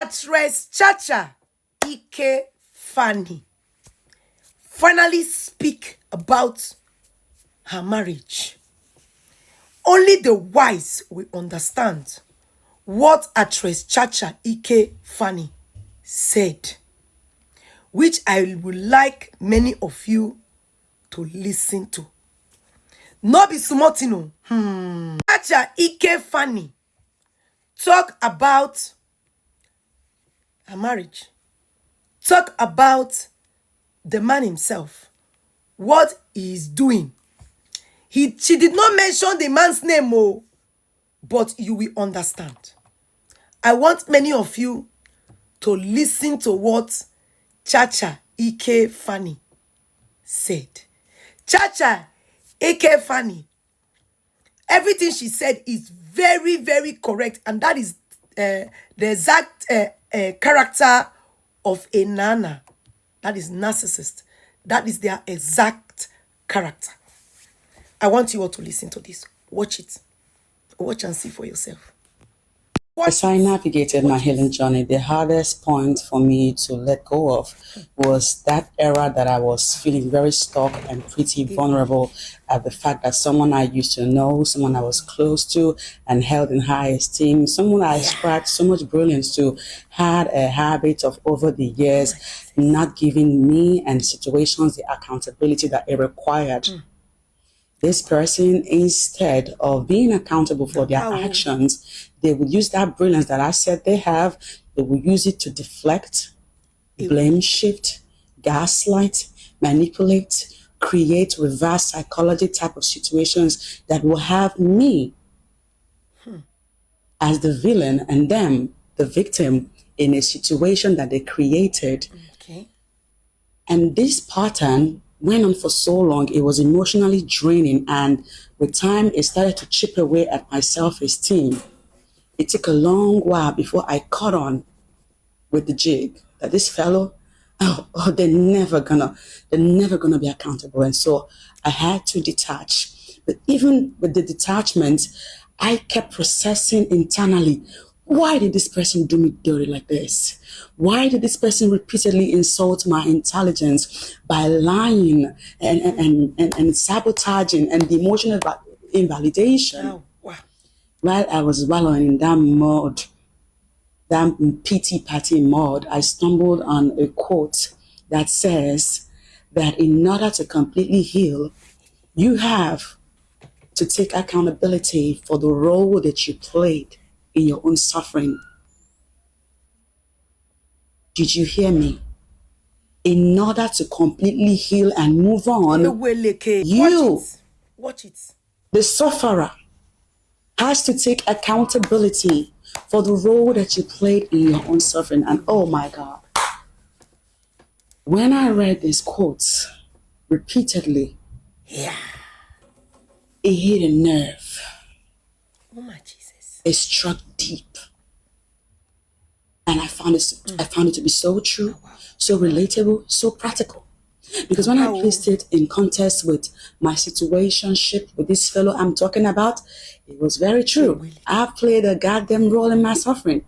Actress Chachaekefaani finally speak about her marriage. Only the wise will understand what actress Chachaekefaani said, which I would like many of you to listen to. No be smotino. Chachaekefaani talk about her marriage. Talk about the man himself, what he is doing. She did not mention the man's name, but you will understand. I want many of you to listen to what Chachaekefaani said. Chachaekefaani, everything she said is very, very correct, and that is the exact character of a nana. That is narcissist. That is their exact character. I want you all to listen to this. Watch it. Watch and see for yourself. As I navigated my healing journey, the hardest point for me to let go of was that era that I was feeling very stuck and pretty vulnerable at the fact that someone I used to know, someone I was close to and held in high esteem, someone I ascribed so much brilliance to, had a habit of over the years not giving me and situations the accountability that it required. This person, instead of being accountable for their actions, they would use that brilliance that I said they have, they will use it to deflect, blame shift, gaslight, manipulate, create reverse psychology type of situations that will have me as the villain and them, the victim, in a situation that they created. And this pattern went on for so long, it was emotionally draining, and with time, it started to chip away at my self-esteem. It took a long while before I caught on with the jig that this fellow, they're never gonna be accountable. And so I had to detach. But even with the detachment, I kept processing internally. Why did this person do me dirty like this? Why did this person repeatedly insult my intelligence by lying and sabotaging and the emotional invalidation? While I was wallowing in that mud, that pity party mud, I stumbled on a quote that says that in order to completely heal, you have to take accountability for the role that you played in your own suffering. Did you hear me? In order to completely heal and move on, you, watch it. the sufferer, has to take accountability for the role that you played in your own suffering. And oh my God, when I read these quotes repeatedly, it hit a nerve. Oh my Jesus. It struck deep. And I found it to be so true, so relatable, so practical. Because when I placed it in context with my situationship with this fellow I'm talking about, it was very true. I've played a goddamn role in my suffering.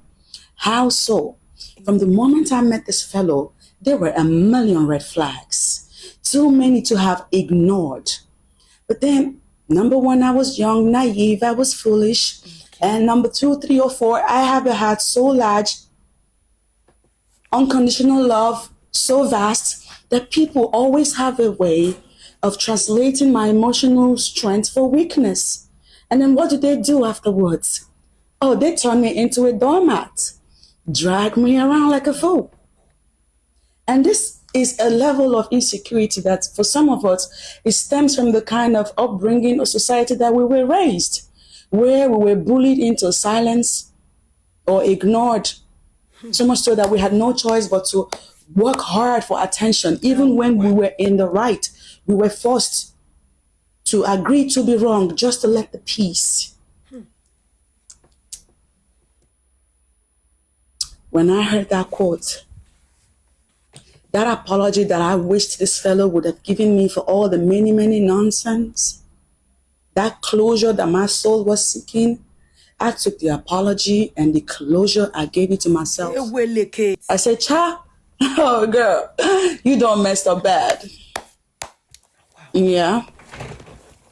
How so? From the moment I met this fellow, there were a million red flags. Too many to have ignored. But then, number one, I was young, naive, I was foolish. And number 2, 3, or 4, I have a heart so large, unconditional love so vast, that people always have a way of translating my emotional strength for weakness. And then what do they do afterwards? Oh, they turn me into a doormat, drag me around like a fool. And this is a level of insecurity that for some of us, it stems from the kind of upbringing or society that we were raised, where we were bullied into silence or ignored, so much so that we had no choice but to work hard for attention. Even when we were in the right, we were forced to agree to be wrong just to let the peace. When I heard that quote, that apology that I wished this fellow would have given me for all the many, many nonsense, that closure that my soul was seeking, I took the apology and the closure, I gave it to myself. I said, Cha, oh girl, you don't mess up bad. Wow. Yeah.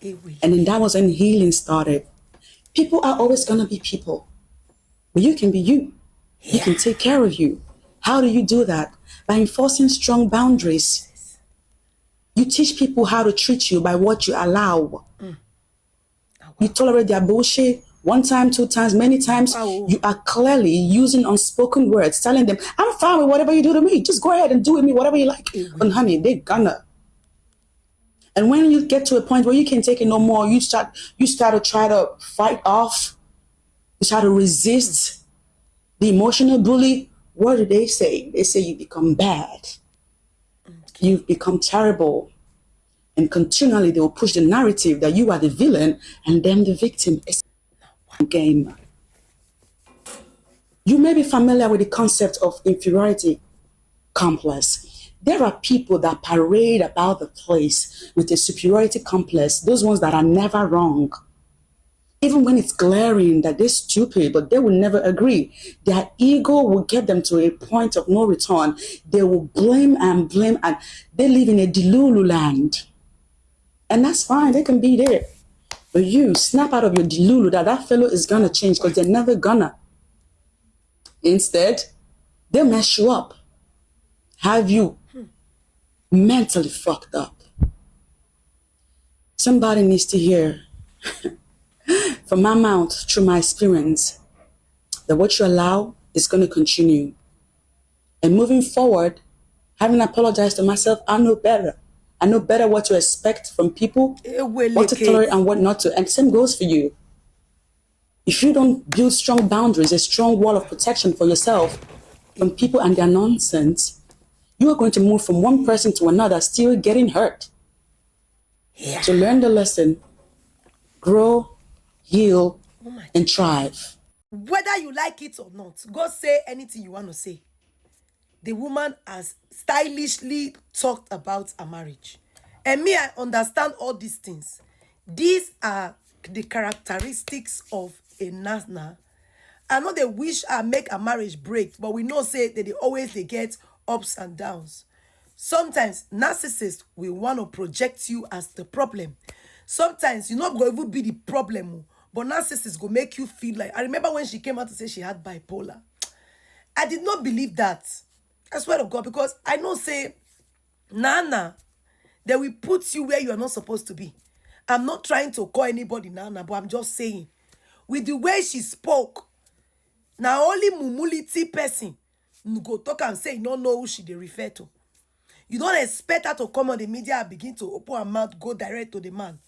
And then that was when healing started. People are always going to be people. But you can be you. Yeah. You can take care of you. How do you do that? By enforcing strong boundaries. You teach people how to treat you by what you allow. Oh, wow. You tolerate their bullshit 1 time, 2 times, many times. Wow. You are clearly using unspoken words, telling them, I'm fine with whatever you do to me. Just go ahead and do with me whatever you like. And honey, they're gonna. And when you get to a point where you can't take it no more, you start to try to fight off. You start to resist the emotional bully. What do they say? They say you become bad. Okay. You've become terrible. And continually they will push the narrative that you are the villain and them the victim. It's a game. You may be familiar with the concept of inferiority complex. There are people that parade about the place with a superiority complex, those ones that are never wrong. Even when it's glaring that they're stupid, but they will never agree. Their ego will get them to a point of no return. They will blame, and they live in a delulu land. And that's fine, they can be there. But you snap out of your delulu that fellow is gonna change, because they're never gonna. Instead, they'll mess you up. Have you mentally fucked up? Somebody needs to hear from my mouth, through my experience, that what you allow is going to continue. And moving forward, having apologized to myself, I know better. I know better what to expect from people, what to tolerate and what not to. And the same goes for you. If you don't build strong boundaries, a strong wall of protection for yourself from people and their nonsense, you are going to move from one person to another, still getting hurt. Yeah. So learn the lesson, grow, heal, and thrive. Whether you like it or not, go say anything you want to say. The woman has stylishly talked about a marriage. And me, I understand all these things. These are the characteristics of a Nana. I know they wish I make a marriage break, but we know say that they get ups and downs. Sometimes narcissists will want to project you as the problem. Sometimes you're not going to be the problem, but narcissists go make you feel like. I remember when she came out to say she had bipolar. I did not believe that. I swear to God, because I know say, Nana, they will put you where you are not supposed to be. I'm not trying to call anybody Nana, but I'm just saying, with the way she spoke, now only mumulity person go talk and say you don't know who she they refer to. You don't expect her to come on the media and begin to open her mouth, go direct to the man.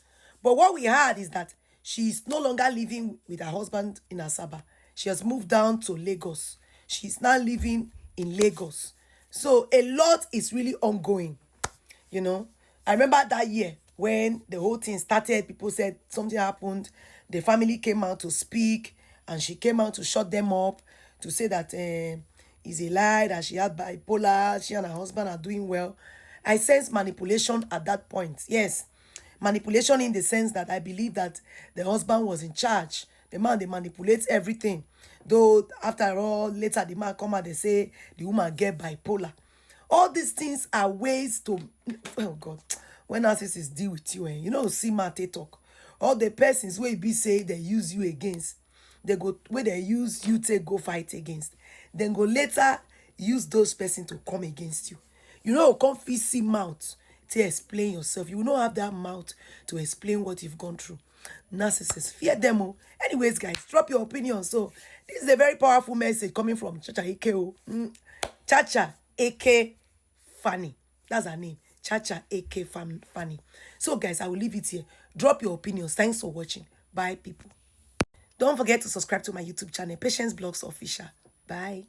But what we heard is that she is no longer living with her husband in Asaba. She has moved down to Lagos. She's now living in Lagos. So a lot is really ongoing. You know, I remember that year when the whole thing started, people said something happened. The family came out to speak and she came out to shut them up, to say that it's a lie, that she had bipolar, she and her husband are doing well. I sense manipulation at that point. Yes, manipulation in the sense that I believe that the husband was in charge. The man, they manipulate everything. Though, after all, later the man come and they say the woman get bipolar. All these things are ways to, oh God, when narcissists deal with you, you know, see Mate talk. All the persons where be say they use you against, they go where they use you to go fight against, then go later use those persons to come against you. You know, come see mouth to explain yourself. You will not have that mouth to explain what you've gone through. Narcissists, fear them. Anyways, guys, drop your opinion. So this is a very powerful message coming from Chachaekefaani. Chachaekefaani. That's her name. Chachaekefaani. So guys, I will leave it here. Drop your opinions. Thanks for watching. Bye, people. Don't forget to subscribe to my YouTube channel, Patience Blogs Official. Bye.